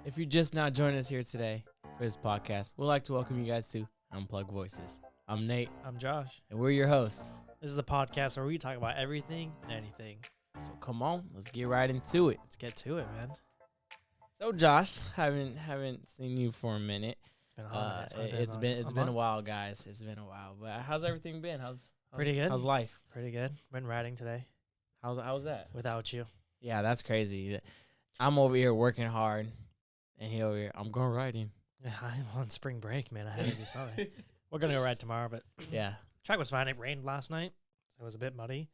If you're just now joining us here today for this podcast, we'd like to welcome you guys to Unplugged Voices. I'm Nate, I'm Josh. and we're your hosts. This is the podcast where we talk about everything and anything. So come on, let's get right into it. Let's get to it, man. So Josh, haven't seen you for a minute. It's been a while, guys. It's been a while. But how's everything been? How's Pretty good. How's life? Pretty good. Been riding today How's that? without you. Yeah, that's crazy. I'm over here working hard, and he over here. I'm going riding. Yeah, I'm on spring break, man. I had to do something. We're gonna go ride tomorrow, but Yeah. track was fine. It rained last night, so it was a bit muddy.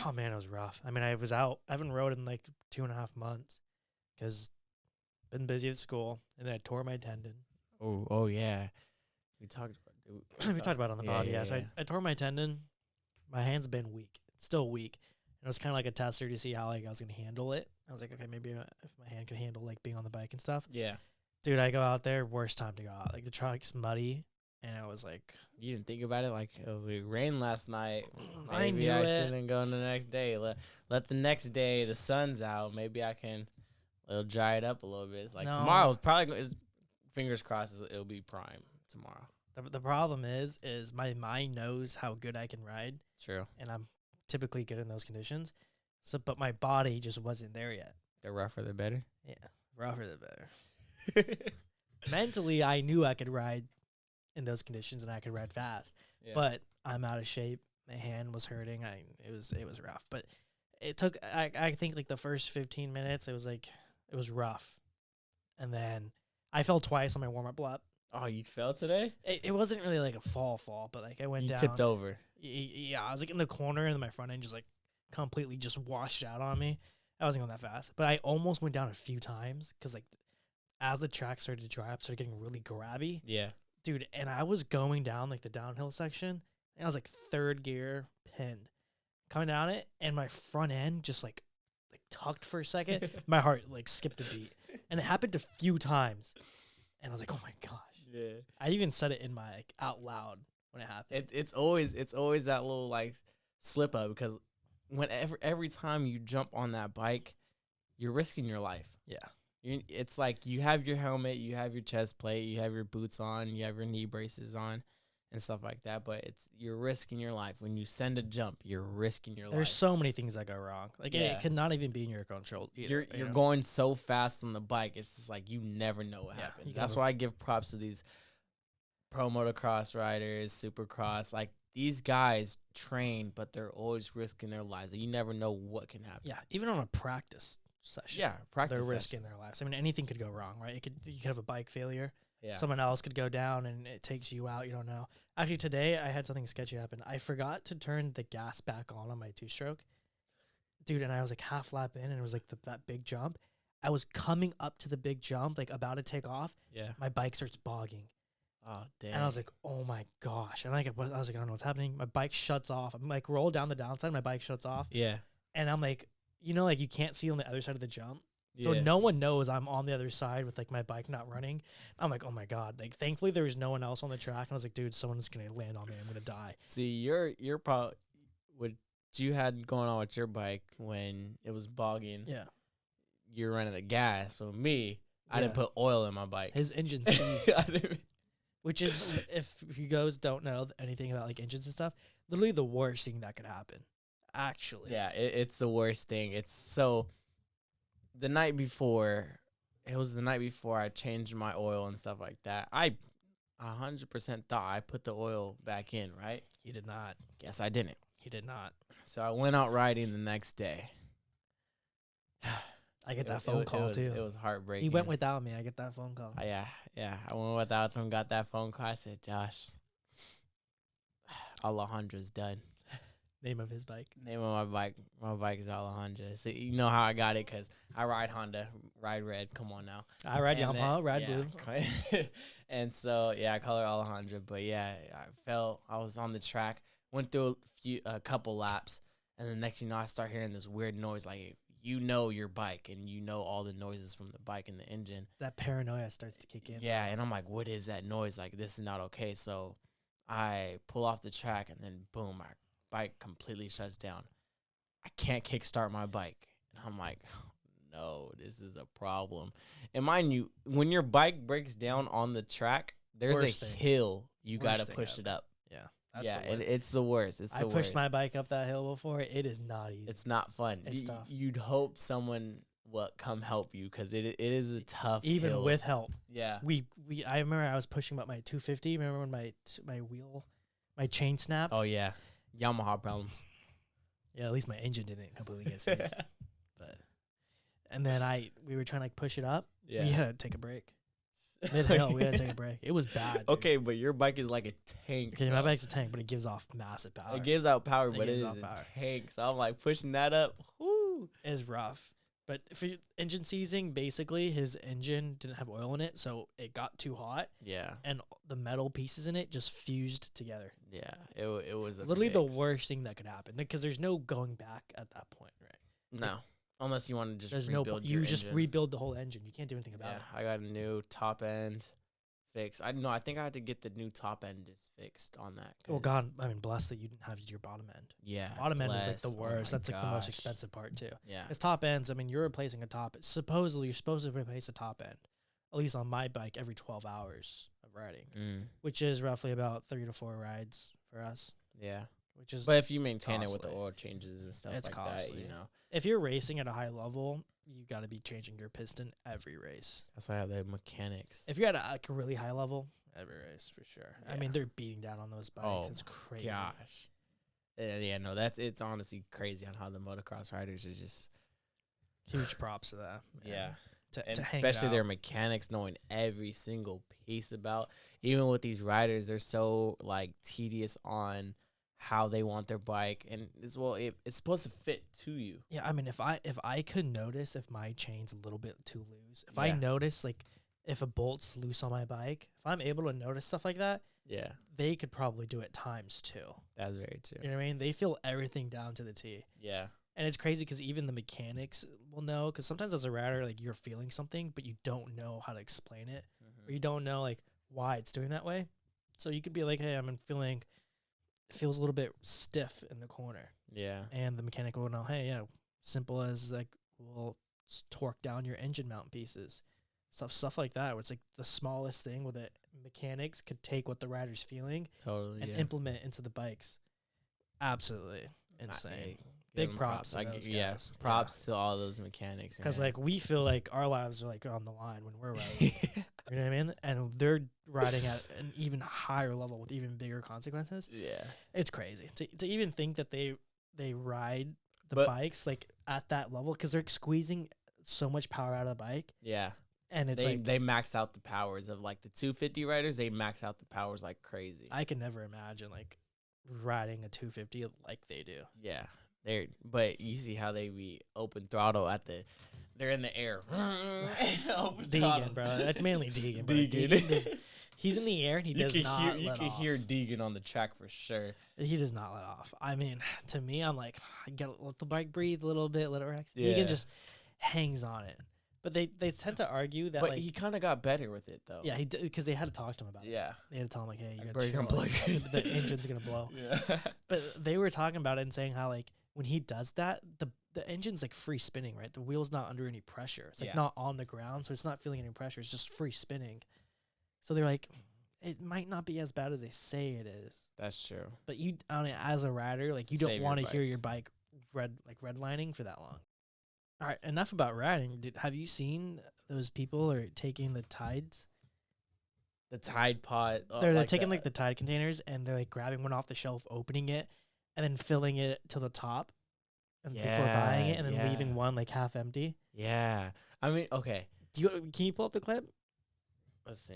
Oh man, it was rough. I mean, I was out. I haven't rode in like 2.5 months because been busy at school, and then I tore my tendon. Oh yeah. We talked about. We talked about it on the pod, yeah. So yeah. I tore my tendon. My hand's been weak. It's still weak. And it was kind of like a tester to see how like I was gonna handle it. I was like, okay, maybe if my hand can handle like being on the bike and stuff. Yeah. Dude, I go out there, worst time to go out. Like the track's muddy, and I was like, You didn't think about it like it rained last night. I Maybe knew I it. shouldn't go the next day. Let the next day the sun's out. Maybe I can. It'll dry it up a little bit. Like No. tomorrow's probably fingers crossed it'll be prime tomorrow. The problem is my mind knows how good I can ride, True. and I'm typically good in those conditions. So, but my body just wasn't there yet. The rougher the better. Yeah, rougher the better. Mentally, I knew I could ride in those conditions and I could ride fast. Yeah. But I'm out of shape. My hand was hurting. It was rough. But it took I think like the first 15 minutes it was rough. And then I fell twice on my warm up lap. Oh, you fell today? It wasn't really like a fall, but like I went You down. tipped over. Yeah, I was like in the corner and then my front end just like completely just washed out on me. I wasn't going that fast. But I almost went down a few times because like as the track started to dry up, started getting really grabby. Yeah. Dude, and I was going down like the downhill section, and I was like third gear pinned, coming down it, and my front end just like tucked for a second. My heart like skipped a beat, and it happened a few times, and I was like, oh my gosh. Yeah. I even said it in my out loud when it happened. It's always that little like slip up because every time you jump on that bike, you're risking your life. Yeah. It's like you have your helmet, you have your chest plate, you have your boots on, you have your knee braces on, and stuff like that. But you're risking your life when you send a jump. You're risking your life. There's so many things that go wrong. Like Yeah. it could not even be in your control. Either, You're you know? going so fast on the bike. It's just like you never know what Yeah, happens. you That's gotta- why I give props to these pro motocross riders, supercross. Like these guys train, but they're always risking their lives. You never know what can happen. Yeah, even on a practice session. Yeah, practice. They're session. risking their lives. I mean, anything could go wrong, right? You could have a bike failure. Yeah. Someone else could go down and it takes you out. You don't know. Actually, today I had something sketchy happen. I forgot to turn the gas back on my 2-stroke. Dude, and I was like half lap in and it was like that big jump. I was coming up to the big jump, like about to take off. Yeah. My bike starts bogging. Oh damn. And I was like, oh my gosh. And I was like, I don't know what's happening. My bike shuts off. I'm like, roll down the downside. My bike shuts off. Yeah. And I'm like, like you can't see on the other side of the jump. So Yeah. no one knows I'm on the other side with like my bike not running. I'm like, oh my God. Like thankfully there was no one else on the track. And I was like, dude, someone's gonna land on me. I'm gonna die. See, you're probably what you had going on with your bike when it was bogging. Yeah. You're running the gas. So me, I didn't Yeah. put oil in my bike. His engine seized. I didn't- Which is, if you guys don't know anything about like engines and stuff, literally the worst thing that could happen. Actually. Yeah, it's the worst thing. It's so the night before, it was the night before I changed my oil and stuff like that. I 100% thought I put the oil back in, right? He did not. Guess I didn't. He did not. So I went out riding the next day. I get that phone call too. It was heartbreaking. He went without me. I get that phone call. Yeah. I went without him, got that phone call. I said, Josh, Alejandra's done. Name of his bike. Name of my bike is Alejandra. So you know how I got it because I ride Honda, ride red. Come on now. I ride And Yamaha, then- ride yeah. blue. And so I call her Alejandra. But yeah, I was on the track, went through a couple laps, and the next thing you know, I start hearing this weird noise. Like you know your bike, and you know all the noises from the bike and the engine. That paranoia starts to kick in. Yeah, and I'm like, what is that noise? Like this is not okay. So I pull off the track, and then boom, my bike completely shuts down. I can't kickstart my bike. And I'm like, no, this is a problem. And mind you, when your bike breaks down on the track, there's Worst a thing. hill you Worst gotta thing push ever. it up. Yeah. That's Yeah, the and worst. it's the worst. It's I the pushed worst. my bike up that hill before. It is not easy. It's not fun. It's tough. You'd hope someone will come help you because it is a tough Even hill. with help. Yeah. I remember I was pushing up my 250. Remember when my chain snapped? Oh yeah, Yamaha problems. Yeah, at least my engine didn't completely get seized. But and then we were trying to like push it up. Yeah. We had to take a break. Mid hill, we had to take a break. It was bad. Dude. Okay, but your bike is like a tank. Okay, my bike's a tank, but it gives off massive power. It gives out power, It but it gives is off a power. tank. So I'm like pushing that up. Whoo. It's rough. But for engine seizing, basically his engine didn't have oil in it, so it got too hot, Yeah. and the metal pieces in it just fused together. Yeah. It was a Literally the fix. worst thing that could happen because there's no going back at that point, right? No, unless you want to just There's rebuild no point. your You just engine. rebuild the whole engine. You can't do anything about Yeah, it. I got a new top end fixed. I think I had to get the new top end just fixed on that. Well, 'cause- God, I mean, blessed that you didn't have your bottom end. Yeah. Bottom end is like the blessed. Oh worst. my That's like the most gosh. expensive part too. Yeah. Because top ends, I mean, you're replacing a top. Supposedly, you're supposed to replace a top end, at least on my bike, every 12 hours of riding, which is roughly about 3 to 4 rides for us. Yeah. Which is, But if you maintain it with the costly. oil changes and stuff It's like that, costly. you know. if you're racing at a high level, you got to be changing your piston every race. That's why I have the mechanics. If you're at like a really high level, every race for sure. I Yeah. mean, they're beating down on those bikes. Oh It's crazy. Gosh. Yeah, no, it's honestly crazy on how the motocross riders are just Huge props to that. man. yeah. To And hang it especially their out. mechanics knowing every single piece about even with these riders, they're so like tedious on how they want their bike and it's supposed to fit to you. Yeah, I mean, if I could notice if my chain's a little bit too loose, if I Yeah. notice like if a bolt's loose on my bike, if I'm able to notice stuff like that, Yeah, they could probably do it times 2. that's very true. You know what I mean? They feel everything down to the T. Yeah. And it's crazy because even the mechanics will know. Because sometimes as a rider, like you're feeling something, but you don't know how to explain it, or you don't know like why it's doing that way. So you could be like, "Hey, I'm feeling, it feels a little bit stiff in the corner," Yeah. and the mechanic will know, "Hey, yeah, simple as like we'll torque down your engine mount pieces, stuff like that." Where it's like the smallest thing, where the mechanics could take what the rider's feeling Totally. and Yeah. implement into the bikes. Absolutely insane. Hey, Big give 'em props to I those yeah, guys. Yeah. props to all those mechanics. Because man. like we feel like our lives are like on the line when we're riding. You know what I mean? And they're riding at an even higher level with even bigger consequences. yeah. It's crazy to even think that they ride the But- bikes like at that level because they're squeezing so much power out of the bike, Yeah. and it's They like they max out the powers of like the 250 riders. They max out the powers like crazy. I can never imagine like riding a 250 like they do. Yeah, but you see how they be open throttle they're in the air. Open throttle. Deegan, bro, that's mainly Deegan. Bro. Deegan. He's in the air and he does not you let can off. hear Deegan on the track for sure. He does not let off. I mean, to me, I'm like, I gotta let the bike breathe a little bit, let it relax. Yeah. Deegan just hangs on it. But they tend to argue that But like he kind of got better with it though. yeah, he because they had to talk to him about it. Yeah. They had to tell him like, hey, Like, you're bro, you're gonna gonna chill, blow like, the engine's gonna blow. Yeah. But they were talking about it and saying how like when he does that, the engine's like free spinning, right? The wheel's not under any pressure. It's like Yeah. not on the ground, so it's not feeling any pressure. It's just free spinning. So they're like, it might not be as bad as they say it is. That's true. But you, on it as a rider, like you Save don't your want to hear bike. your bike redlining for that long. All right, enough about riding. Have you seen those people are taking the tides? The Tide Pod. They're taking like the Tide containers and they're like grabbing one off the shelf, opening it, and then filling it to the top, and before buying it, and then Yeah. leaving one like half empty. Yeah. I mean, okay. Can you pull up the clip? Let's see.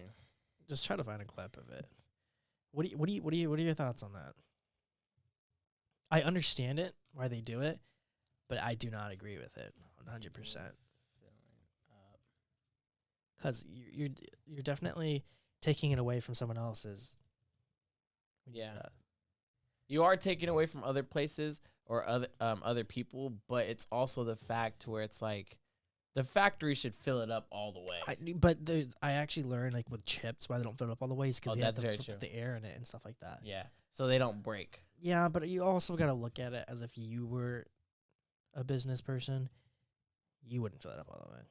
Just try to find a clip of it. What are your thoughts on that? I understand it why they do it, but I do not agree with it 100%. Because you're definitely taking it away from someone else's. when you do Yeah. that. You are taking away from other places or other people, but it's also the fact where it's like the factory should fill it up all the way. But I actually learned like with chips why they don't fill it up all the way because Oh, they have that's to very put true. the air in it and stuff like that. Yeah. So they don't break. Yeah, but you also got to look at it as if you were a business person. You wouldn't fill it up all the way.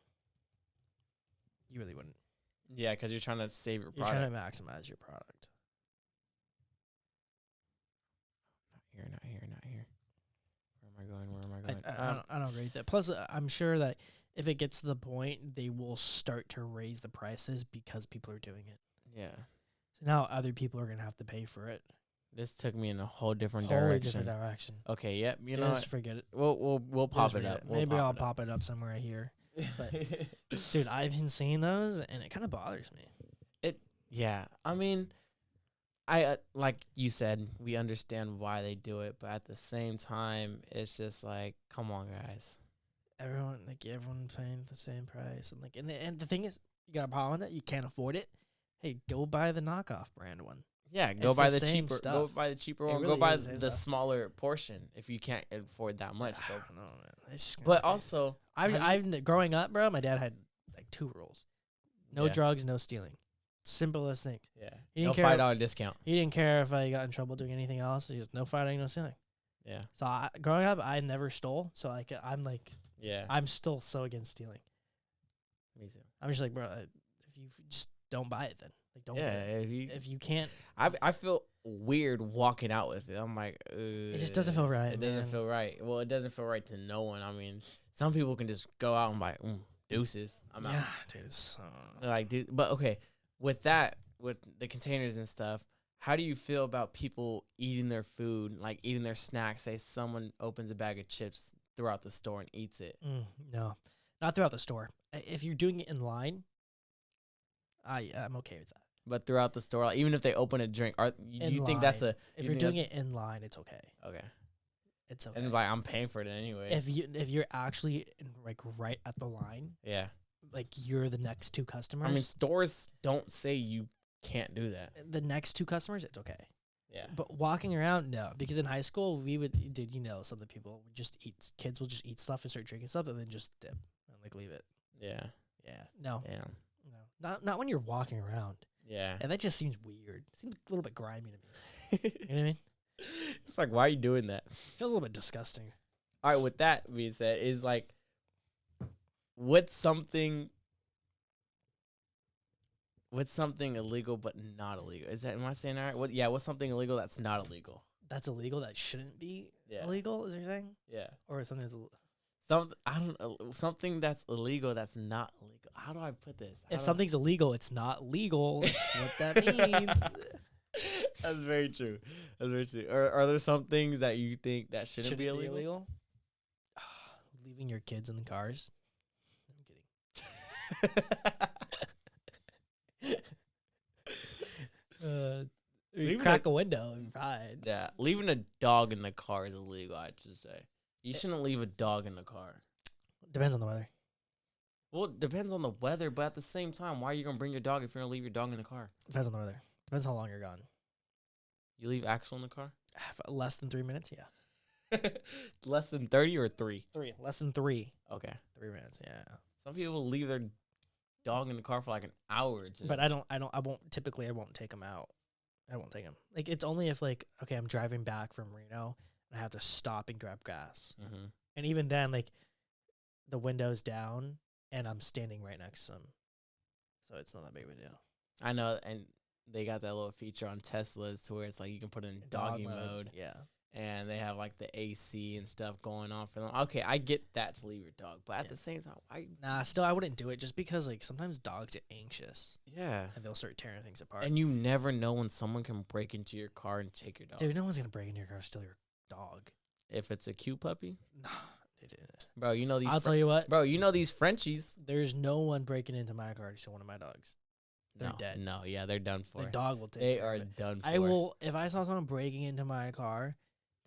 You really wouldn't. Yeah, because you're trying to save your You're product. trying to maximize your product. Not here. Where am I going? I don't agree with that. Plus, I'm sure that if it gets to the point, they will start to raise the prices because people are doing it. Yeah. So now other people are going to have to pay for it. This took me in a whole different Wholly direction. different direction. Okay, yep. You know Just what? forget it. We'll pop Just it forget up. it. Maybe I'll pop it up somewhere here. But dude, I've been seeing those, and it kind of bothers me. Yeah. I mean, I like you said, we understand why they do it, but at the same time, it's just like, come on, guys. Everyone paying the same price, and the thing is, you got a problem with that. You can't afford it. Hey, go buy the knockoff brand one. Yeah, go It's buy the the same cheaper. stuff. Go buy the cheaper It one. really Go buy is the same the stuff. smaller portion if you can't afford that much. I Go. don't know, man. It's But crazy. also, I've growing up, bro. My dad had like 2 rules: no Yeah. drugs, no stealing. Simplest thing. Yeah, He no didn't care. $5 discount. He didn't care if I got in trouble doing anything else. He just no fighting, no stealing. Yeah, So growing up, I never stole. So yeah. I'm still so against stealing. Me too. I'm just like, bro, if you just don't buy it, then like don't. Yeah, Buy it. If you can't, I feel weird walking out with it. I'm like, it just doesn't feel right. It doesn't man. feel right. Well, it doesn't feel right to no one. I mean, some people can just go out and buy deuces. I'm out. Yeah, dude. It's Like, dude, but okay, with that, with the containers and stuff, how do you feel about people eating their food, like eating their snacks? Say someone opens a bag of chips throughout the store and eats it. no, not throughout the store. If you're doing it in line, I'm okay with that. But throughout the store, like, even if they open a drink, you think that's a? If you're doing it in line, it's okay. Okay. It's okay. And like I'm paying for it anyway. If you're actually like right at the line, Yeah. like you're the next 2 customers. I mean, stores don't say you can't do that. The next 2 customers, it's okay. Yeah. But walking around, no, because in high school we would, some of the people would just eat. Kids will just eat stuff and start drinking stuff and then just dip and like leave it. Yeah. Yeah, no, Damn. no, not when you're walking around. Yeah. And that just seems weird. It seems a little bit grimy to me. You know what I mean? It's like, why are you doing that? Feels a little bit disgusting. All right. With that being said, is like, what's something illegal but not illegal? Am I saying that right? What's something illegal that's not illegal? That's illegal. That shouldn't be Yeah. illegal. Is what you're saying? Yeah. Or something that's Something that's illegal that's not illegal. How do I put this? if something's illegal, it's not legal. That's what that means. That's very true. That's very true. Are there some things that you think that shouldn't be illegal? Leaving your kids in the cars. I'm kidding. You Leaving crack a window and you're fine. Yeah, leaving a dog in the car is illegal, I should say. You shouldn't leave a dog in the car. Depends on the weather. Well, it depends on the weather, but at the same time, why are you going to bring your dog if you're going to leave your dog in the car? Depends on the weather. Depends how long you're gone. You leave Axel in the car? Less than 3 minutes, yeah. Less than 30 or 3? 3. Less than 3. Okay. 3 minutes, yeah. Some people leave their dog in the car for like an hour or 2. But I won't take them out. I won't take them. Like, it's only if, like, okay, I'm driving back from Reno and I have to stop and grab gas. Mm-hmm. And even then, like, the window's down and I'm standing right next to them. So it's not that big of a deal. I know, and they got that little feature on Teslas to where it's like you can put it in doggy mode. Yeah. And they have like the AC and stuff going on for them. Okay, I get that to leave your dog, but at the same time, still I wouldn't do it just because like sometimes dogs get anxious yeah, and they'll start tearing things apart. and you never know when someone can break into your car and take your dog. Dude, no one's gonna break into your car and steal your dog. If it's a cute puppy, Nah, they didn't. bro, you know these. I'll tell you what, bro, you know these Frenchies. there's no one breaking into my car to steal one of my dogs. They're dead. No, yeah, they're done for. The dog will take. They care are of it. done for. I will if I saw someone breaking into my car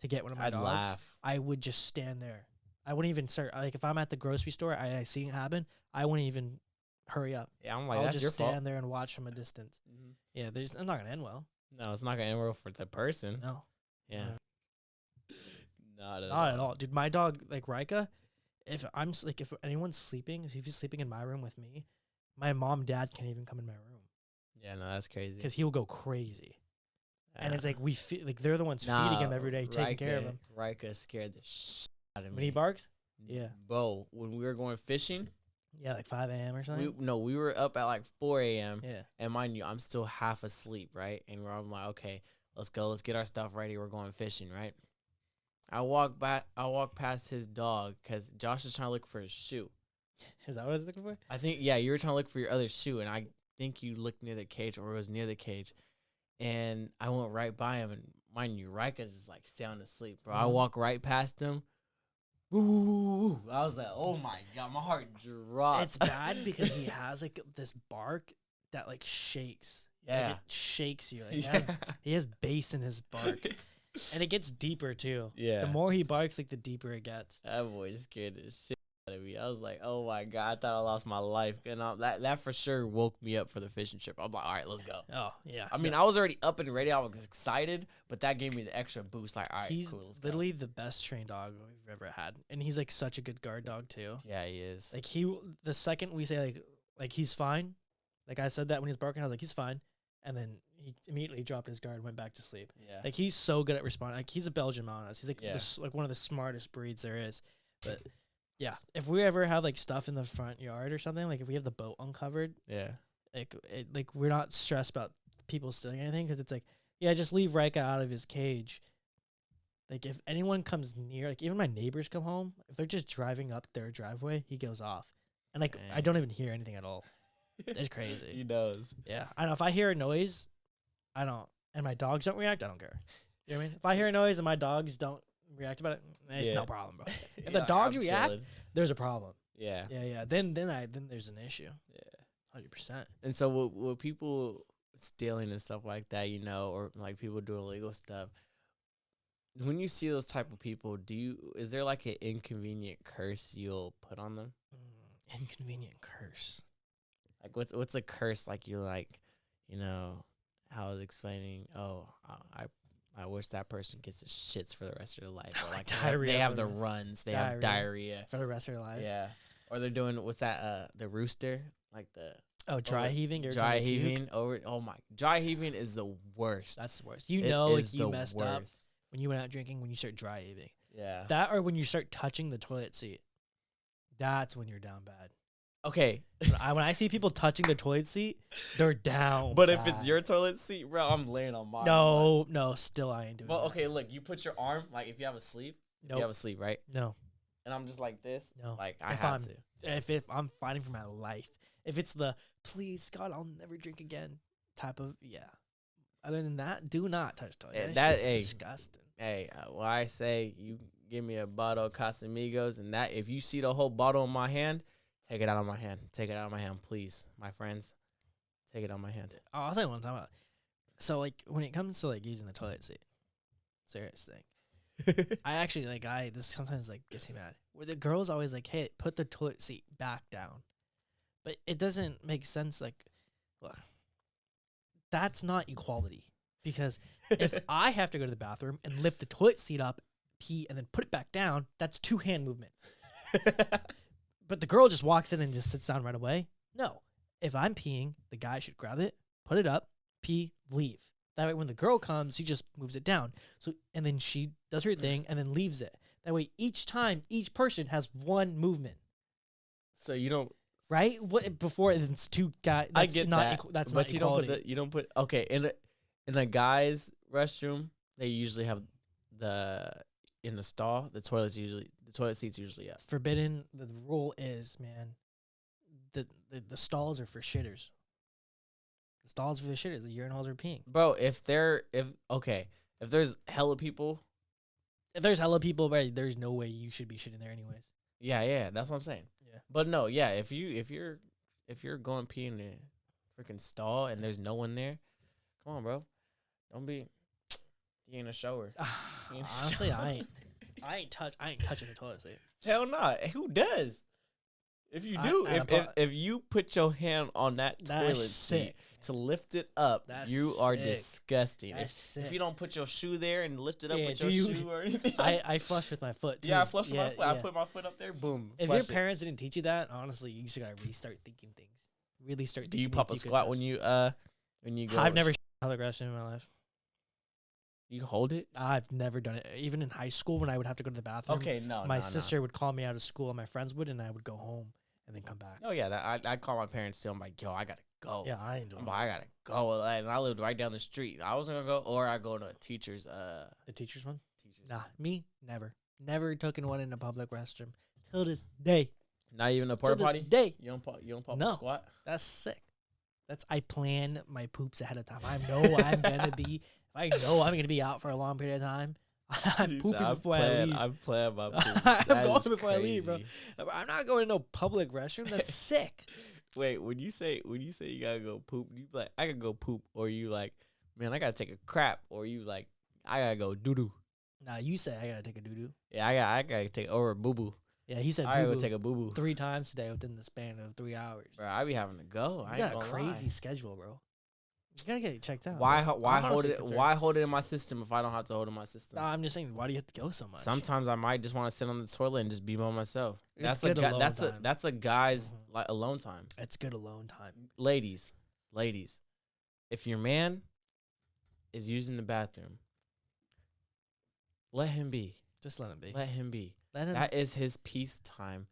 to get one of my I'd dogs. laugh. I would just stand there. I wouldn't even start. Like if I'm at the grocery store, I see it happen. I wouldn't even hurry up. Yeah, I'm like, I'll that's just your stand fault. there and watch from a distance. Mm-hmm. Yeah, it's not gonna end well. No, it's not gonna end well for the person. No, Yeah, not not at all, dude. My dog, like Rika, if anyone's sleeping, if he's sleeping in my room with me, my mom, dad can't even come in my room Yeah, no, that's crazy. because he will go crazy. And it's like they're the ones feeding him every day, taking care of him. Rika scared the shit out of me. When he barks, Yeah. Bro, when we were going fishing, Yeah, like 5 a.m. or something. we were up at like 4 a.m. Yeah. And mind you, I'm still half asleep, right? And I'm like, okay, let's go. Let's get our stuff ready. We're going fishing, right? I walk past his dog because Josh is trying to look for his shoe. Is that what I was looking for? I think, yeah, you were trying to look for your other shoe, and I think you looked near the cage or it was near the cage. And I went right by him, and mind you, Rika's just like sound asleep, bro. I walk right past him. Ooh, I was like, oh my God, my heart dropped. It's bad because he has like this bark that like shakes. Yeah. Like, it shakes you. Like, he has bass in his bark. And it gets deeper too. Yeah. The more he barks, like the deeper it gets. That boy scared the shit out of me. I was like, oh my God, I thought I lost my life. And that for sure woke me up for the fishing trip. I'm like, all right, let's go. Oh, yeah. I mean, I was already up and ready. I was excited, but that gave me the extra boost. Like, all right, he's cool, let's literally the best trained dog we've ever had. And he's like such a good guard dog too. Yeah, he is. Like the second we say like he's fine, like I said that when he's barking, I was like, he's fine. And then he immediately dropped his guard and went back to sleep. Yeah. Like he's so good at responding. Like he's a Belgian Malinois. He's like Yeah. like one of the smartest breeds there is. But yeah, if we ever have like stuff in the front yard or something, like if we have the boat uncovered, Yeah. like we're not stressed about people stealing anything because it's like, yeah, just leave Rika out of his cage. Like if anyone comes near, like even my neighbors come home, if they're just driving up their driveway, he goes off, and like I Dang. don't even hear anything at all. It's crazy. He knows. Yeah, I know. If I hear a noise, I don't, and my dogs don't react, I don't care. You know what I mean? If I hear a noise and my dogs don't react about it, it's Yeah. no problem, bro. If the dogs I'm react, chilling. there's a problem. Yeah. Yeah. Then there's an issue. Yeah. 100%. And so with people stealing and stuff like that, or like people doing illegal stuff, when you see those type of people, is there like an inconvenient curse you'll put on them? Inconvenient curse. Like what's a curse like you like, how I was explaining, I wish that person gets the shits for the rest of their life. Or like Diarrhea they have for the the- runs, they have diarrhea. For the rest of their life. Yeah. Or they're doing what's that, the rooster? Like the Dry heaving. Every time dry they puke? heaving over. Oh my, dry heaving is the worst. That's the worst. You It know, like is you the messed up worst. when you went out drinking. When you start dry heaving, Yeah. that or when you start touching the toilet seat, that's when you're down bad. Okay. When I see people touching the toilet seat, they're down. But if it's bad. your toilet seat, bro, I'm laying on mine. no, still I ain't doing. Well, that. okay, look, you put your arm, like if you have a sleeve, Nope. you have a sleeve, right? No, And I'm just like this. no. Like I If have I'm- to. If I'm fighting for my life, if it's the please God, I'll never drink again type of Other than that, do not touch toilet. Yeah, It's that- just hey. disgusting. Hey, well, I say you give me a bottle of Casamigos, and that if you see the whole bottle in my hand, take it out of my hand. Take it out of my hand, please, my friends. Take it out of my hand. Oh, I'll say one time. So like when it comes to like using the toilet seat, serious thing. I actually this sometimes like gets me mad. Where the girl's always like, "Hey, put the toilet seat back down," but it doesn't make sense. Like, look, that's not equality because if I have to go to the bathroom and lift the toilet seat up, pee, and then put it back down, that's 2 hand movements. But the girl just walks in and just sits down right away. No, if I'm peeing, the guy should grab it, put it up, pee, leave. That way, when the girl comes, she just moves it down. So, and then she does her thing and then leaves it. That way, each time, each person has 1 movement. So you don't. Right? What before it's 2 guys? I get not that, that's but not you equality. don't put. Okay, in a guy's restroom, they usually have in the stall. The toilet seat's usually up. Forbidden. The rule is, man, the stalls are for shitters. The stalls are for the shitters. The urinals are peeing. Bro, if there's hella people, If there's hella people, right, there's no way you should be shitting there anyways. yeah, that's what I'm saying. Yeah. But no, yeah, if you're going pee in the freaking stall and there's no one there, come on, bro, don't be in a shower. Honestly, I ain't touching the toilet seat. Hell no, who does? If you do, if you put your hand on that That's toilet seat sick. to lift it up, That's you are sick. disgusting. That's If sick. you don't put your shoe there and lift it up Yeah, with do your you- shoe or anything, I flush with my foot too. yeah, I flushed my foot. I yeah. put my foot up there, boom. If flush your it. parents didn't teach you that, honestly, you just gotta restart thinking things. Really start. Do you thinking pop a if could squat trust. when you go? I've never public restroom in my life. You hold it? I've never done it. Even in high school, when I would have to go to the bathroom, Okay, no, my no, sister would call me out of school, and my friends would, and I would go home and then come back. No. Oh yeah, I call my parents too. I'm like, yo, I gotta go. Yeah, I ain't doing I'm like, I gotta go. And I lived right down the street. I was gonna go, or I go to a teacher's. the teacher's one. Teacher's. Nah, me never taken one in a public restroom till this day. Not even a porta Till potty. this day. You don't pop No. a squat. That's sick. I plan my poops ahead of time. I know I'm gonna be. If I know I'm gonna be out for a long period of time, I'm pooping before I leave. I'm playing my poop. I'm That going is before I leave, bro. crazy. I'm not going to no public restroom. That's sick. Wait, when you say you gotta go poop, you like I gotta go poop, or you like, man, I gotta take a crap, or you like I gotta go doo doo. Nah, you say I gotta take a doo doo. Yeah, I gotta take or a boo boo. Yeah, he said I gotta boo go take a boo boo. 3 times today within the span of 3 hours. Bro, I be having to go. I You ain't got a gonna crazy lie. schedule, bro. You gotta get it checked out. Why bro. why I'm hold honestly it? concerned. Why hold it in my system if I don't have to hold it in my system? Nah, I'm just saying, why do you have to go so much? Sometimes I might just want to sit on the toilet and just be by myself. It's That's a good alone that's a time. that's a guy's Mhm. like alone time. It's good alone time. Ladies, if your man is using the bathroom, let him be. Just let him be. Let him be. Let him. That is his peace time.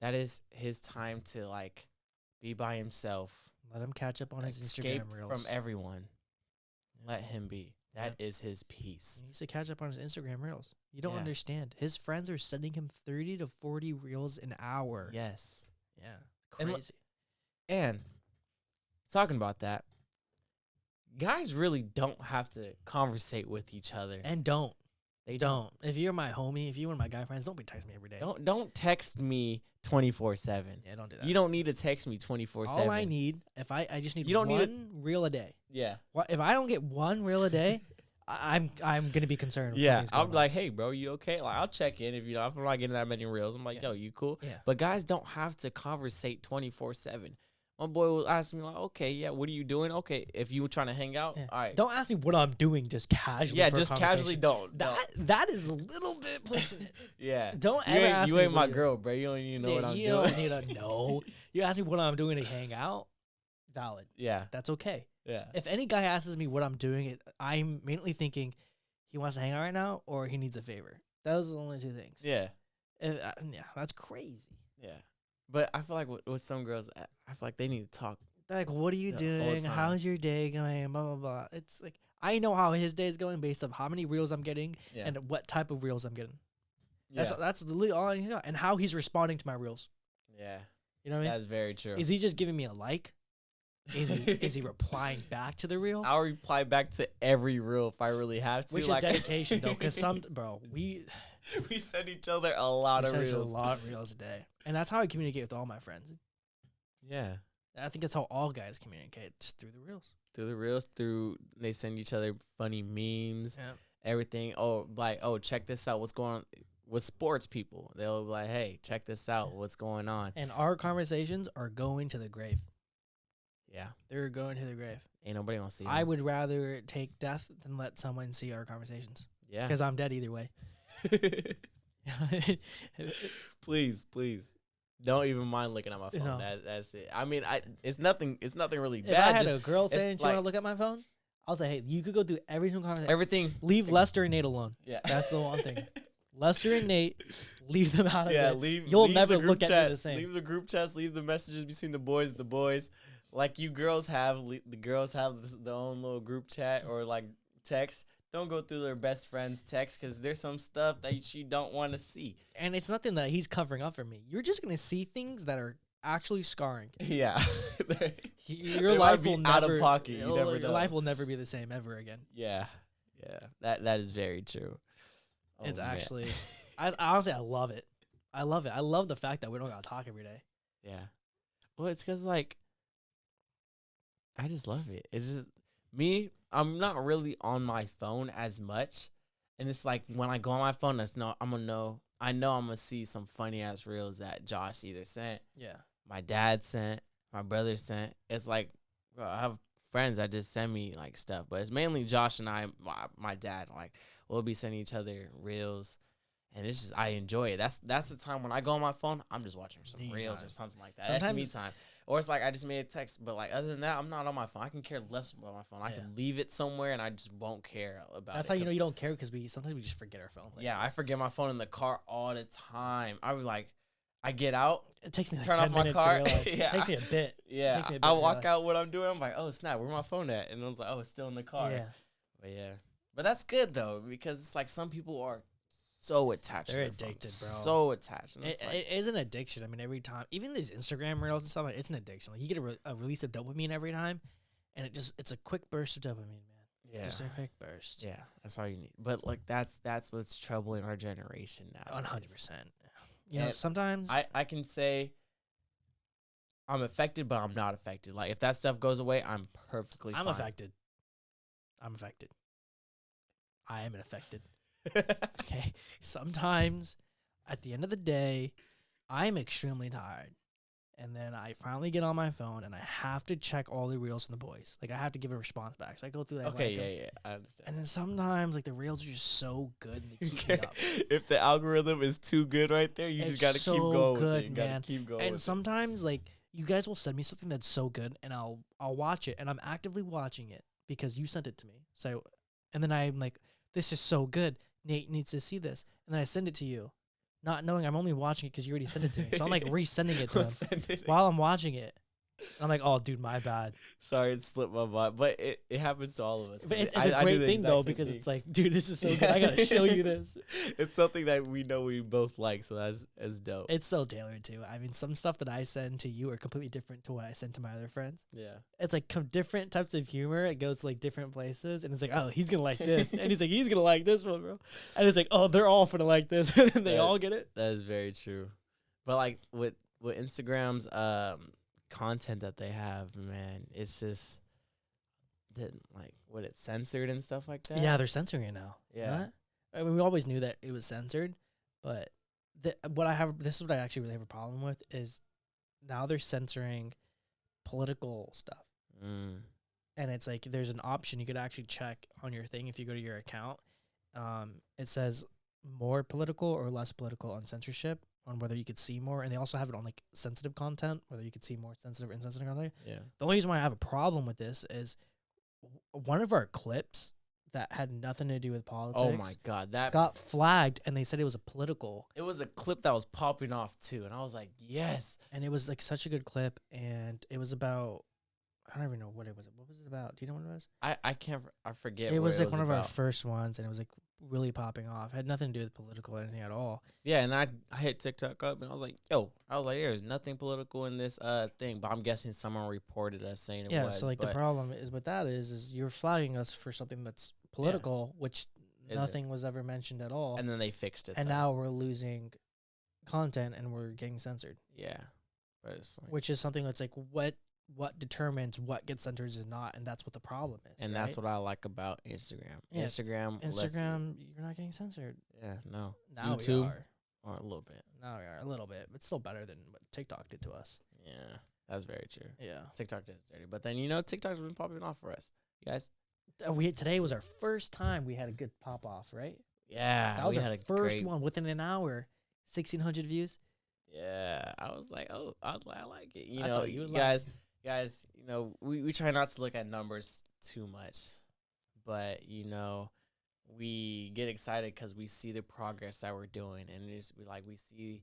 That is his time to like be by himself. Let him catch up on his Escape Instagram reels. from everyone. Let him be. That Yep. is his peace. He needs to catch up on his Instagram reels. You don't Yeah. understand. His friends are sending him 30 to 40 reels an hour. Yes. Yeah. And Crazy. And talking about that, guys really don't have to conversate with each other. And don't. They Don't. If you're my homie, if you're one of my guy friends, don't be texting me every day. Don't text me 24/7. Yeah, don't do that. You don't need to text me 24/7. All I need, I just need You don't need one reel a day. Yeah. If I don't get one reel a day, I'm gonna be concerned. With Yeah, something's going I'm on. like, hey, bro, you okay? Like, I'll check in if if I'm not getting that many reels. I'm like, Yeah. yo, you cool? Yeah. But guys don't have to conversate 24/7. My boy will ask me like, okay, yeah, what are you doing? Okay, if you were trying to hang out, Yeah. all right. Don't ask me what I'm doing. Just casually. Yeah, for a just casually conversation. don't. That is a little bit pushing it. Yeah. Don't You ever ain't, ask you me ain't what my you're- girl, bro. You don't even know Yeah, what I'm you doing. don't need to know. You ask me what I'm doing to hang out. Valid. Yeah. That's okay. Yeah. If any guy asks me what I'm doing, I'm mainly thinking he wants to hang out right now or he needs a favor. Those are the only 2 things. Yeah. Yeah, that's crazy. Yeah. But I feel like with some girls, I feel like they need to talk. They're like, what are you The whole doing? time. How's your day going? Blah, blah, blah. It's like, I know how his day is going based on how many reels I'm getting Yeah. and what type of reels I'm getting. yeah. That's literally all I know. And how he's responding to my reels. Yeah. You know what I mean? That's very true. Is he just giving me a like? Is he replying back to the reel? I'll reply back to every reel if I really have to. Which like, is dedication though, because we we send each other a lot of send reels. a lot of reels a day, and that's how I communicate with all my friends. Yeah. I think that's how all guys communicate, just through the reels. Through the reels, they send each other funny memes, Yeah. everything. Oh, like, oh, check this out. What's going on with sports people? They'll be like, hey, check this out. What's going on? And our conversations are going to the grave. Yeah. They're going to the grave. Ain't nobody gonna see I them. would rather take death than let someone see our conversations, Yeah. because I'm dead either way. Please. Don't even mind looking at my phone. No. That's it. I mean, it's nothing really If bad. I had Just a girl saying she want to like- look at my phone, I'll say, hey, you could go through every single conversation. everything. Leave Lester and Nate alone. Yeah. That's the one thing. Lester and Nate, leave them out of Yeah, it. You'll never the group look at me chat, the same. Leave the group chats. Leave the messages between the boys. Like you girls have, the girls have their own little group chat or like text. Don't go through their best friend's text because there's some stuff that you don't want to see. And it's nothing that he's covering up for me. You're just going to see things that are actually scarring. Yeah, Your They life might be will out never, of pocket. You it'll- never your know. life will never be the same ever again. Yeah. That is very true. Oh, It's man. actually, honestly, I love it. I love it. I love the fact that we don't got to talk every day. Yeah. Well, it's because, like, I just love it. It's just me. I'm not really on my phone as much. And it's like when I go on my phone, I know I'm going to see some funny ass reels that Josh either sent, Yeah. my dad sent, my brother sent. It's like, bro, I have friends that just send me like stuff, but it's mainly Josh and I, my dad. Like, we'll be sending each other reels. And it's just I enjoy it. That's the time when I go on my phone, I'm just watching some Me reels time. or something like that. That's me Sometimes- time. Or it's like I just made a text, but like other than that, I'm not on my phone. I can care less about my phone. I Yeah. can leave it somewhere and I just won't care about That's it. how you know 'Cause, you don't care because sometimes we just forget our phone. yeah, I forget my phone in the car all the time. I was like, I get out, It takes me like turn 10 off my minutes car. to realize. Yeah. It takes me a bit. yeah, takes me a bit I to walk realize. out what I'm doing. I'm like, oh snap, where's my phone at? And I was like, oh, it's still in the car. Yeah. But yeah, but that's good though because it's like some people are so attached. They're to their phone, addicted, bro. So attached. And it's like, It is an addiction. I mean, every time, even these Instagram reels and stuff, like, it's an addiction. Like you get a release of dopamine every time, and it's a quick burst of dopamine, man. yeah, Just a quick burst. yeah, that's all you need. But like that's what's troubling our generation now. 100%. You know, And sometimes I can say I'm affected, but I'm not affected. Like if that stuff goes away, I'm perfectly I'm fine. affected. I'm affected. I am affected. Okay. Sometimes, at the end of the day, I'm extremely tired. And then I finally get on my phone and I have to check all the reels from the boys. Like I have to give a response back. So I go through that. Okay, like, yeah, I understand. And then sometimes like the reels are just so good and they keep me up. If the algorithm is too good right there, you It's just gotta so keep going. good, with it. You gotta man. keep going. And with sometimes like you guys will send me something that's so good and I'll watch it and I'm actively watching it because you sent it to me. So and then I'm like, this is so good. Nate needs to see this. And then I send it to you, not knowing I'm only watching it because you already sent it to me. So I'm like resending it to him Send it. while I'm watching it. I'm like, oh, dude, my bad. Sorry, it slipped my mind, but it happens to all of us. But it's I a do great the thing, exact though, same because thing. it's like, dude, this is so good. I got to show you this. It's something that we know we both like, so that's dope. It's so tailored, too. I mean, some stuff that I send to you are completely different to what I send to my other friends. Yeah. It's like different types of humor. It goes to like different places. And it's like, oh, he's going to like this. And he's like, he's going to like this one, bro. And it's like, oh, they're all going to like this. And then they all get it. That is very true. But like with Instagram's content that they have, man, it's just that like what it's censored and stuff like that. Yeah, they're censoring it now. Yeah. What? I mean, we always knew that it was censored, but this is what I actually really have a problem with is now they're censoring political stuff. And it's like there's an option you could actually check on your thing if you go to your account. It says more political or less political on censorship, on whether you could see more, and they also have it on like sensitive content, whether you could see more sensitive or insensitive content. Yeah. The only reason why I have a problem with this is one of our clips that had nothing to do with politics. Oh my god, that got flagged, and they said it was a political. it was a clip that was popping off too, and I was like, yes. And it was like such a good clip, and it was about. I don't even know what it was. What was it about? Do you know what it was? I forget. It what was like one of our about. first ones, and it was like really popping off. It had nothing to do with political or anything at all. Yeah, and I hit TikTok up and I was like, there's nothing political in this thing, but I'm guessing someone reported us saying it Yeah, was. so like the but problem is what that is you're flagging us for something that's political, which Is it? nothing was ever mentioned at all. and then they fixed it. And though. now we're losing content and we're getting censored, Yeah. But it's like, which is something that's like what determines what gets censored and not, and that's what the problem is. and that's what I like about Instagram. Yeah, Instagram, Instagram, you're not getting censored. Yeah, no. Now we YouTube, are. or a little bit. Now we are a little bit, but still better than what TikTok did to us. Yeah, that's very true. Yeah. TikTok did dirty, but then TikTok's been popping off for us, you guys. Today was our first time we had a good pop off, right? Yeah, That was we our had a first great, one within an hour, 1,600 views. Yeah, I was like, I like it. I thought you would like guys, we try not to look at numbers too much, but we get excited because we see the progress that we're doing, and we see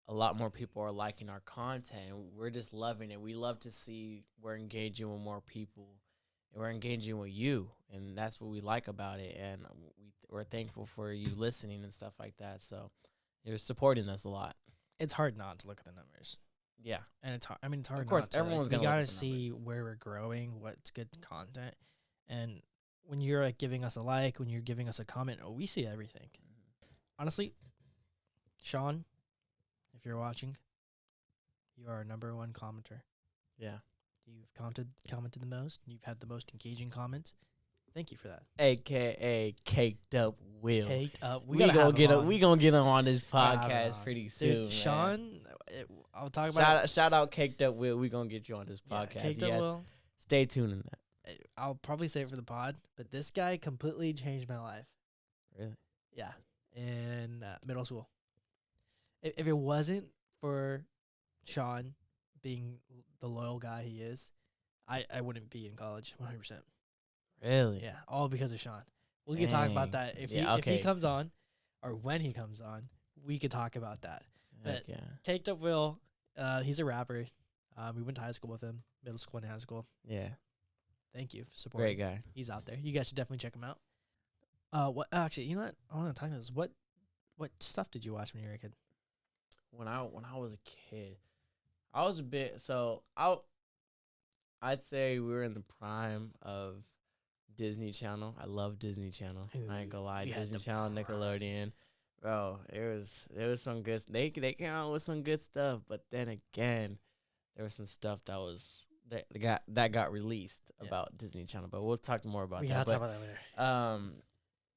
a lot more people are liking our content. We're just loving it. We love to see we're engaging with more people, and we're engaging with you, and that's what we like about it. And we're thankful for you listening and stuff like that. So you're supporting us a lot. It's hard not to look at the numbers. Yeah. And it's hard. I mean, it's hard. Of course, not to, everyone's we gonna look gotta at the see numbers. where we're growing, what's good content, and when you're like giving us a like, when you're giving us a comment, we see everything. Honestly, Sean, if you're watching, you are our number one commenter. Yeah. You've commented the most. You've had the most engaging comments. Thank you for that. AKA Caked Up Will. Caked up. We gotta gonna have get him him. on. We gonna get him on this Gotta have him podcast on. pretty soon. Dude, man. Sean, I'll talk about Shout out Caked Up Will. We gonna get you on this podcast. Caked You up guys Will. stay tuned in that. I'll probably say it for the pod, but this guy completely changed my life. Really? Yeah. in middle school. If it wasn't for Sean being the loyal guy he is, I wouldn't be in college 100%. Really? Yeah, all because of Sean. We could talk about Dang. that if he Okay. comes on, or when he comes on. We could talk about that. Heck But yeah. Caked Up Will, he's a rapper. We went to high school with him, middle school and high school. Yeah. Thank you for supporting. Great guy. He's out there. You guys should definitely check him out. What? Actually, you know what? I want to talk about this. What stuff did you watch when you were a kid? When I was a kid, I was a bit I'd say we were in the prime of Disney Channel. I love Disney Channel. I ain't gonna lie. We had Disney the Channel, prime. Nickelodeon. Bro, there was some good. They came out with some good stuff, but then again, there was some stuff that got released Yeah. about Disney Channel. But we'll talk more about We that. gotta talk But about that later.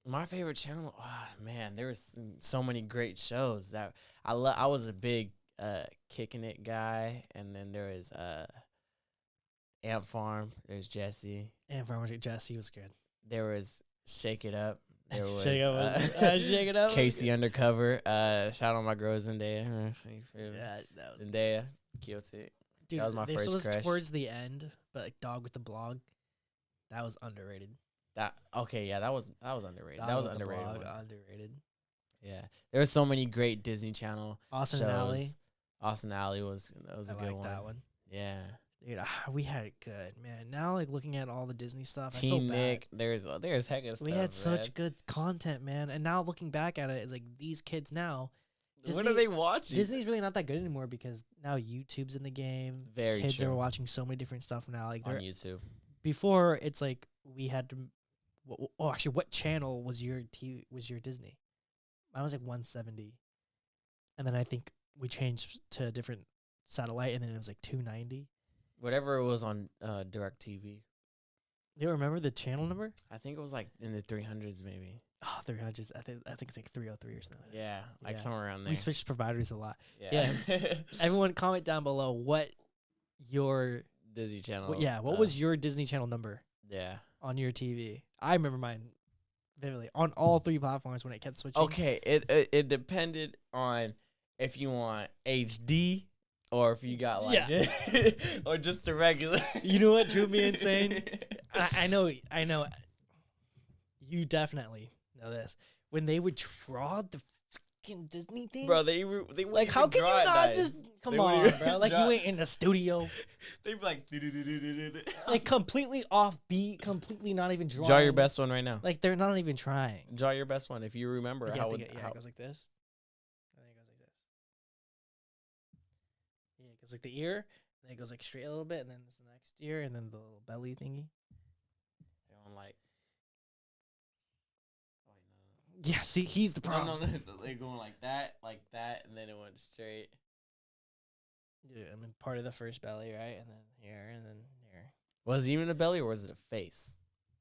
my favorite channel. Oh, man, there was so many great shows that I was a big Kicking It guy, and then there was Ant Farm. There's Jesse. And for Jesse was good. There was Shake It Up. There was Shake It Up. Casey Undercover. Shout out my girl Zendaya. Yeah, that was Zendaya. Guilty. dude. that was my this first was crush. towards the end, but like Dog with the Blog, that was underrated. That was underrated. Dog that was with the underrated. Blog, one. underrated. Yeah. There were so many great Disney Channel Austin shows. and Alley. Austin Alley was a I good like one. that one. Yeah. Dude, we had it good, man. Now, like looking at all the Disney stuff, I Team feel bad. Nick. There's heck of stuff. We had such man. good content, man. And now looking back at it, it's like these kids now. What Disney- are they watching? Disney's really not that good anymore because now YouTube's in the game. Very Kids true. are watching so many different stuff now. Like On they're YouTube. before, it's like we had to. Actually, what channel was your TV? Was your Disney? Mine was like 170, and then I think we changed to a different satellite, and then it was like 290. Whatever it was on DirecTV. You remember the channel number? I think it was like in the 300s maybe. Oh, 300. I think it's like 303 or something. Like that. Yeah, like Yeah. somewhere around there. We switched providers a lot. Yeah. Everyone, comment down below what your Disney Channel. what was your Disney Channel number Yeah. on your TV? I remember mine vividly on all three platforms when it kept switching. Okay, it depended on if you want HD or if you got like or just the regular. You know what drew me insane? I know. You definitely know this. When they would draw the fucking Disney thing, Bro, they wouldn't like how even can you draw it not nice. just come They wouldn't on, even bro? Like draw- you ain't in the studio, They'd be like like completely off beat, completely not even drawing. draw your best one right now. Like they're not even trying. Draw your best one if you remember Like, how I would think it how goes like this. I think it goes like this. Yeah, it goes like the ear, then it goes like straight a little bit, and then it's the next ear, and then the little belly thingy. they're on like Yeah, see, he's the problem. no, they're going like that, and then it went straight. Yeah, I mean, part of the first belly, right? And then here, and then here. Was it even a belly or was it a face?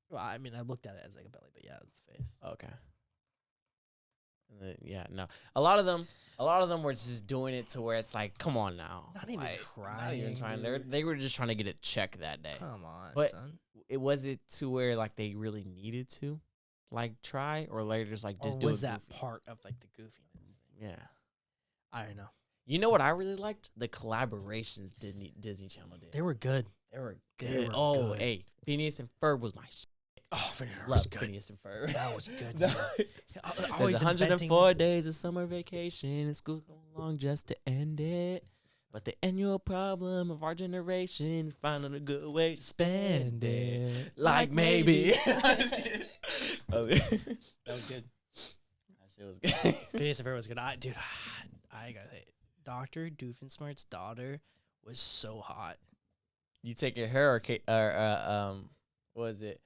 Well, I mean, I looked at it as like a belly, but yeah, it's the face. Okay. And then, yeah, no. A lot of them were just doing it to where it's like, come on now. Not even Like, trying. Not even trying. dude. They were just trying to get a check that day. Come on, But- son. It was it to where like they really needed to, like try or later just like just Or do was it that goofy? part of like the goofiness? Yeah. I don't know. You know what I really liked? The collaborations Disney Channel did. They were good. They were They good. were Oh, good. hey, Phineas and Ferb was my Oh, Finisher love. was good. Phineas and Ferb. That was good. No. man. There's Always 104 days of summer vacation and school's going long just to end it. But the annual problem of our generation is finding a good way to spend it. Like maybe. That That was good. shit was good. Phineas and Ferb was good. I gotta say, Dr. Doofensmart's daughter was so hot. You taking her or what is it?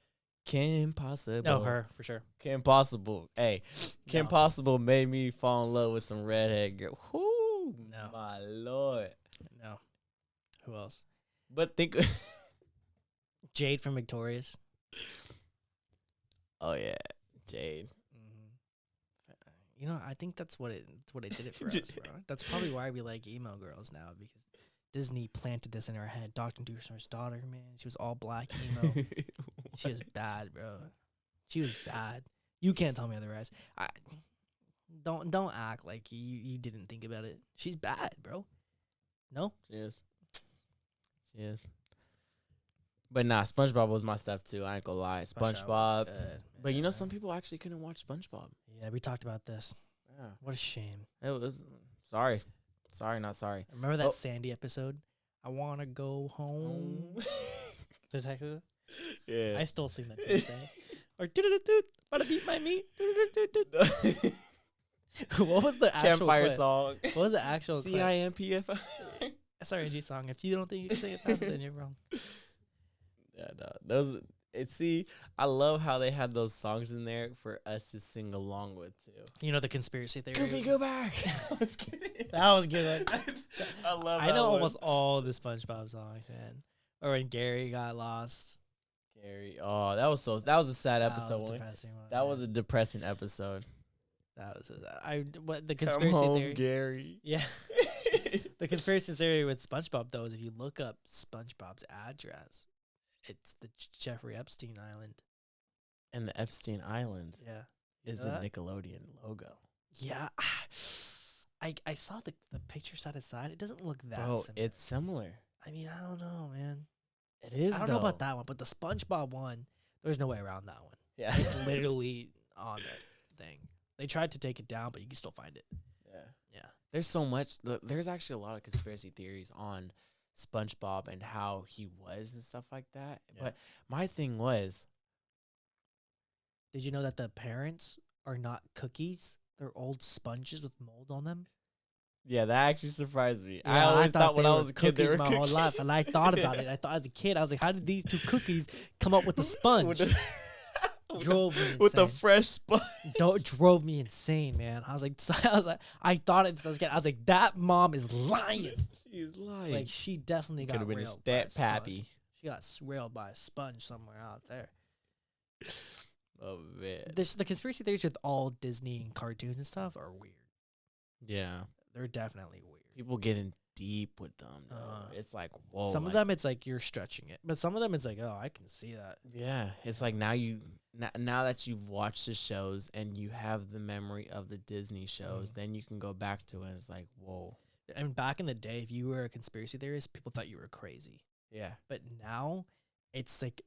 Kim Possible. No, her for sure. Kim Possible. Hey, Kim No. Possible made me fall in love with some redhead girl. Whoo, No. my lord. No. Who else? But think. Jade from Victorious. Oh yeah, Jade. You know, I think that's what it did it for us, bro. That's probably why we like emo girls now, because Disney planted this in our head. Dr. Doofenshmirt's daughter, man, she was all black emo. She was bad, bro. She was bad. You can't tell me otherwise. Don't act like you didn't think about it. She's bad, bro. No? She is. She is. But nah, SpongeBob was my stuff too. I ain't gonna lie. was SpongeBob. good, But you know, yeah. some people actually couldn't watch SpongeBob. Yeah, we talked about this. Yeah. What a shame. It was sorry. Sorry, not sorry. Remember that Oh. Sandy episode? I wanna go home. There's actually, Yeah. I still sing that to this day. Or doo-doo-doo-doo, wanna beat my meat. Doo-doo-doo-doo-doo. What was the actual Campfire clip? song. What was the actual clip? CIMPF. SRNG song. If you don't think you can sing it, then you're wrong. Yeah, no. Those I love how they had those songs in there for us to sing along with too. You know the conspiracy theory. Goofy, go back. I was kidding. That was good. I love I that know one. almost all the SpongeBob songs, man. Or when Gary got lost. Gary. Oh, that was a sad That was episode. a One. depressing one, That man. was a depressing episode. That was what the Come conspiracy home, theory. Gary. Yeah. The conspiracy theory with SpongeBob though is if you look up SpongeBob's address, it's the Jeffrey Epstein Island. And the Epstein Island Yeah. is know the that? Nickelodeon logo. Yeah. I saw the picture side to side. It doesn't look that Bro, similar. it's similar. I mean, I don't know, man. It is. I don't know about that one, but the SpongeBob one, there's no way around that one. Yeah. It's literally on that thing. They tried to take it down, but you can still find it. Yeah. Yeah. There's so much. There's actually a lot of conspiracy theories on SpongeBob and how he was and stuff like that. Yeah. But my thing was, Did you know that the parents are not cookies? They're old sponges with mold on them. yeah, that actually surprised me. I Yeah, always thought when they I were was a kid, they were cookies my whole life, and I thought about it. I thought as a kid, I was like, "How did these two cookies come up with a sponge?" with the, Drove me with the insane. fresh sponge. Drove me insane, man. I was like, I thought it. I was like, that mom is lying. She's lying. Like she definitely Could got have been a railed by a stat pappy. sponge. She got railed by a sponge somewhere out there. Oh man. The conspiracy theories with all Disney and cartoons and stuff are weird. Yeah. They're definitely weird. People getting deep with them. Though. It's like whoa. Some of them, it's like you're stretching it, but some of them, it's like, oh, I can see that. Yeah, it's like now now that you've watched the shows and you have the memory of the Disney shows, then you can go back to it. And it's like whoa. And back in the day, if you were a conspiracy theorist, people thought you were crazy. Yeah. But now, it's like,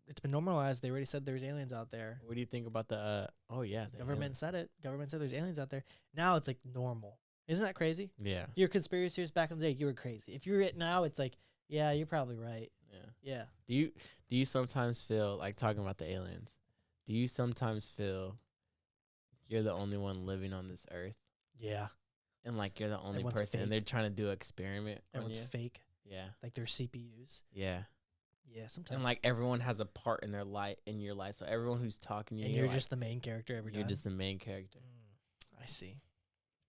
it's been normalized. They already said there's aliens out there. What do you think about the? Oh yeah, the Government said it. Government said there's aliens out there. Now it's like normal. Isn't that crazy? Yeah. If you're a conspiracy theorist back in the day, you were crazy. If you're it now, it's like, yeah, you're probably right. Yeah. Yeah. Do you sometimes feel like talking about the aliens? Do you sometimes feel you're the only one living on this earth, Yeah. and like you're the only Everyone's person, and fake. they're trying to do an experiment on Everyone's you? fake. Yeah. Like their CPUs. Yeah. Yeah, sometimes. And like everyone has a part in their life, so everyone who's talking to you, And you're just the main character every time. you're just the main character, I see.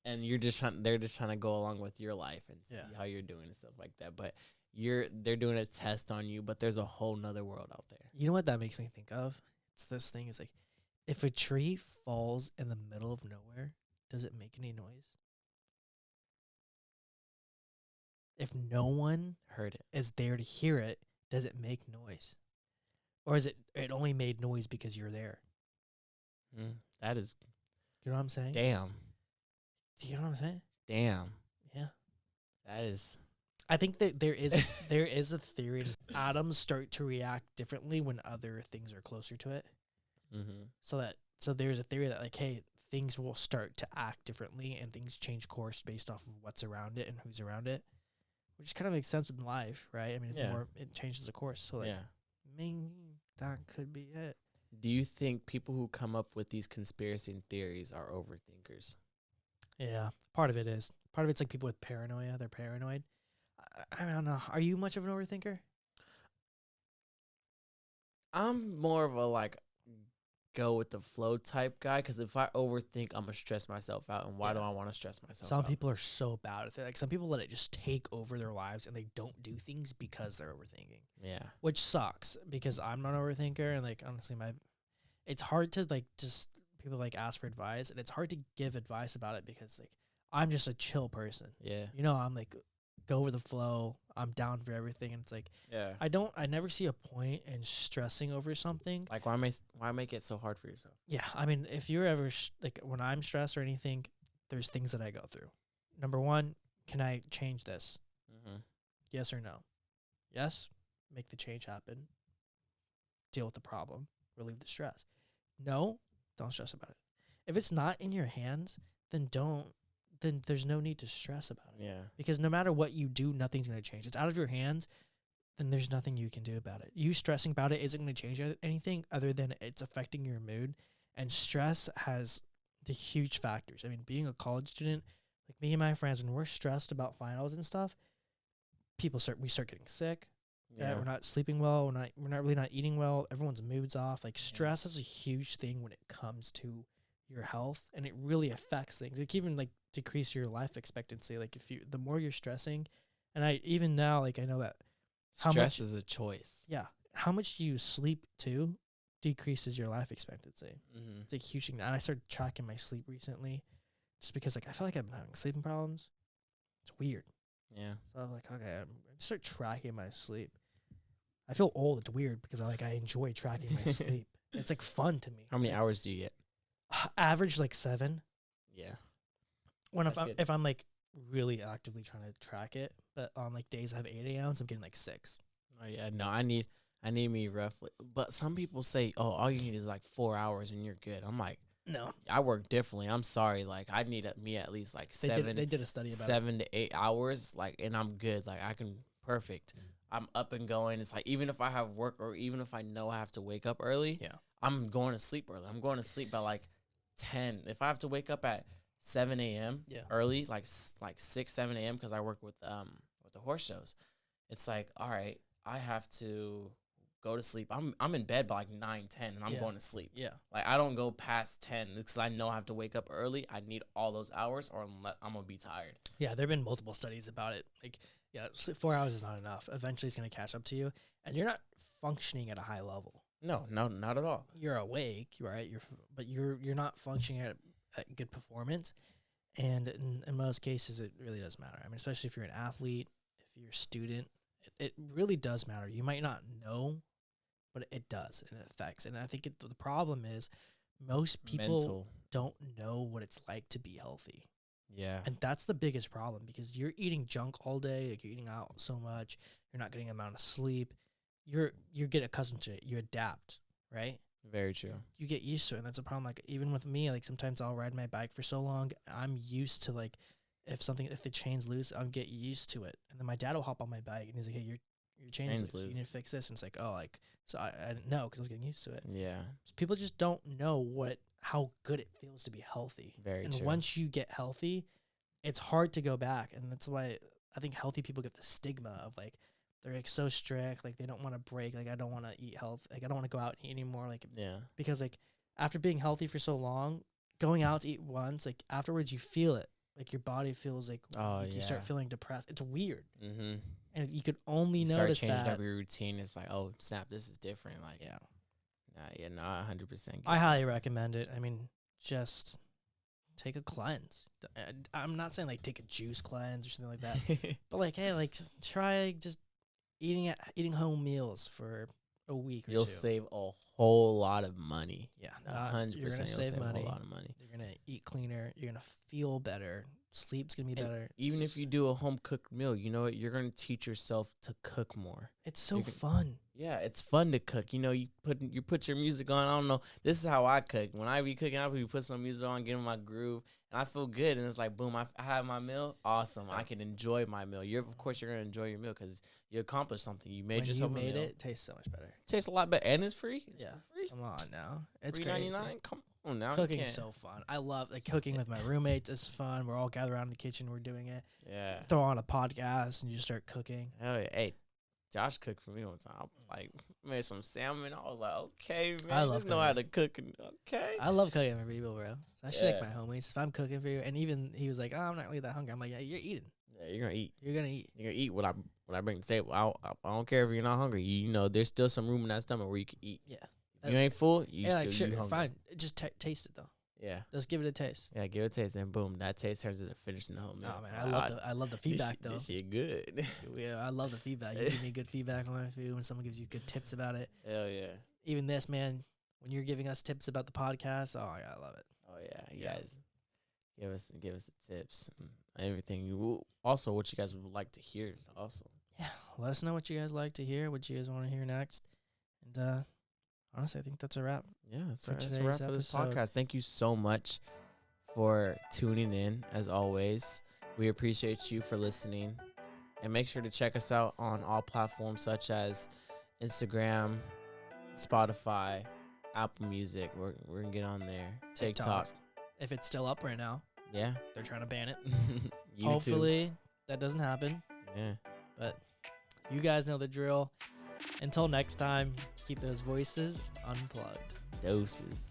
and they're just trying to go along with your life and see Yeah. how you're doing and stuff like that. But they're doing a test on you, but there's a whole nother world out there. You know what that makes me think of? It's this thing. It's like, if a tree falls in the middle of nowhere, does it make any noise? If no one Heard it. is there to hear it, does it make noise? Or is it only made noise because you're there? That is You know what I'm saying? damn. Do you know what I'm saying? Damn. Yeah. That is. I think that there is a theory that atoms start to react differently when other things are closer to it. Mm-hmm. So there's a theory that like, hey, things will start to act differently and things change course based off of what's around it and who's around it, which kind of makes sense with life, right? I mean, Yeah. the more it changes the course. So like, Yeah. maybe that could be it. Do you think people who come up with these conspiracy theories are overthinkers? Yeah, part of it is. Part of it's like people with paranoia. They're paranoid. I don't know. Are you much of an overthinker? I'm more of a like go with the flow type guy, because if I overthink, I'm gonna stress myself out, and why do I want to stress myself Some out? people are so bad at it. Like some people let it just take over their lives and they don't do things because they're overthinking, Yeah. which sucks because I'm not an overthinker and like honestly it's hard to like just people like ask for advice and it's hard to give advice about it because like I'm just a chill person. Yeah. You know, I'm like go with the flow. I'm down for everything. And it's like, Yeah. I never see a point in stressing over something. Like, why make it so hard for yourself? Yeah. I mean, if you're ever, like, when I'm stressed or anything, there's things that I go through. Number one, can I change this? Mm-hmm. Yes or no? Yes, make the change happen. Deal with the problem. Relieve the stress. No, don't stress about it. If it's not in your hands, then there's no need to stress about it. Yeah. Because no matter what you do, nothing's going to change. It's out of your hands, then there's nothing you can do about it. You stressing about it isn't going to change anything other than it's affecting your mood. And stress has the huge factors. I mean, being a college student, like me and my friends, when we're stressed about finals and stuff, we start getting sick. Yeah. We're not sleeping well. We're not really not eating well. Everyone's mood's off. Like stress is a huge thing when it comes to your health, and it really affects things. It can even like decrease your life expectancy. Like the more you're stressing, and I even now like I know that Stress is a choice. Yeah, how much you sleep too decreases your life expectancy. Mm-hmm. It's a huge thing. And I started tracking my sleep recently, just because like I feel like I've been having sleeping problems. It's weird. Yeah. So I'm like, okay, I'm start tracking my sleep. I feel old. It's weird because I enjoy tracking my sleep. It's like fun to me. How many hours do you get? Average like 7. Yeah. When That's good. if I'm like really actively trying to track it, but on like days I have 8 a.m.s, I'm getting like 6. Oh yeah. No, I need me roughly. But some people say, oh, all you need is like 4 hours and you're good. I'm like, No, I work differently. I'm sorry. Like I need me at least like they did a study about 7 to 8 hours. Like, and I'm good. Like I can perfect. I'm up and going. It's like even if I have work or even if I know I have to wake up early, Yeah. I'm going to sleep early. I'm going to sleep by like 10. If I have to wake up at 7 a.m. Yeah. early, like 6, 7 a.m. because I work with the horse shows, it's like, all right, I have to go to sleep. I'm in bed by like 9, 10, and I'm Yeah. going to sleep. Yeah. Like I don't go past 10 because I know I have to wake up early. I need all those hours or I'm gonna be tired. Yeah, there have been multiple studies about it. Like, yeah, 4 hours is not enough. Eventually, it's going to catch up to you, and you're not functioning at a high level. No, not at all. You're awake, right? But you're not functioning at good performance, and in most cases, it really does matter. I mean, especially if you're an athlete, if you're a student, it really does matter. You might not know, but it does, and it affects. And I think the problem is most people Mental. don't know what it's like to be healthy. Yeah. And that's the biggest problem because you're eating junk all day, like you're eating out so much, you're not getting an amount of sleep. You get accustomed to it. You adapt, right? Very true. You get used to it. And that's a problem. Like even with me, like sometimes I'll ride my bike for so long, I'm used to like if the chain's loose, I'll get used to it. And then my dad will hop on my bike and he's like, hey, your chain's loose. You need to fix this. And it's like, oh, like so I didn't know because I was getting used to it. Yeah. So people just don't know how good it feels to be healthy. Very and true. once you get healthy, it's hard to go back. And that's why I think healthy people get the stigma of like they're like so strict, like they don't want to break, like I don't want to eat health, like I don't want to go out and eat anymore, like Yeah. because like after being healthy for so long, going out to eat once, like afterwards you feel it, like your body feels like, you start feeling depressed. It's weird, and you could only notice start changing that up your routine. It's like, oh snap, this is different. Like, yeah, 100%. I highly recommend it. I mean, just take a cleanse. I'm not saying like take a juice cleanse or something like that, but like hey, like try just eating home meals for a week or You'll two. save a whole lot of money. Yeah, 100%. you're gonna You'll save money. a whole lot of money. You're gonna eat cleaner. You're gonna feel better. Sleep's gonna be better. Even if you do a home cooked meal, you know what? You're gonna teach yourself to cook more. It's so fun. Yeah, it's fun to cook. You know, you put your music on. I don't know. This is how I cook. When I be cooking, I be put some music on, get in my groove, and I feel good. And it's like, boom, I have my meal. Awesome. I can enjoy my meal. Of course, you're gonna enjoy your meal because you accomplished something. You made yourself a meal. It tastes so much better. Tastes a lot better, and it's free. Yeah, free. come on now. It's $3.99. crazy. Come on now. Cooking's so fun. I love like cooking with my roommates. It's fun. We're all gathered around in the kitchen. We're doing it. Yeah. Throw on a podcast and you just start cooking. Hell yeah. Hey, Josh cooked for me one time. I was like, made some salmon. I was like, okay, man. I love just know how to cook. Okay. I love cooking for people, bro. Especially like my homies. If I'm cooking for you, and even he was like, oh, I'm not really that hungry. I'm like, yeah, you're eating. Yeah, you're gonna eat. You're gonna eat. You're gonna eat what I bring to the table. I don't care if you're not hungry. You know, there's still some room in that stomach where you can eat. Yeah. If you ain't full, you Yeah, still like, sure, you hungry. fine. Just taste it though. Yeah. Just give it a taste. Yeah, give it a taste, and boom, that taste turns into finishing the whole meal. Oh man, I love the feedback though. This shit good. Yeah, I love the feedback. You give me good feedback on my food when someone gives you good tips about it. Hell yeah. Even this, man, when you're giving us tips about the podcast, oh yeah, I love it. Oh yeah, you guys give us the tips, and everything. Also, what you guys would like to hear. Also, Yeah, let us know what you guys like to hear, what you guys want to hear next, and honestly, I think that's a wrap. yeah, that's For a wrap today's for this episode. podcast. Thank you so much for tuning in. As always, we appreciate you for listening, and make sure to check us out on all platforms such as Instagram, Spotify, Apple Music. We're gonna get on there. TikTok. If it's still up right now, Yeah. they're trying to ban it. YouTube. Hopefully that doesn't happen. Yeah. But you guys know the drill. Until next time, keep those voices unplugged. Doses.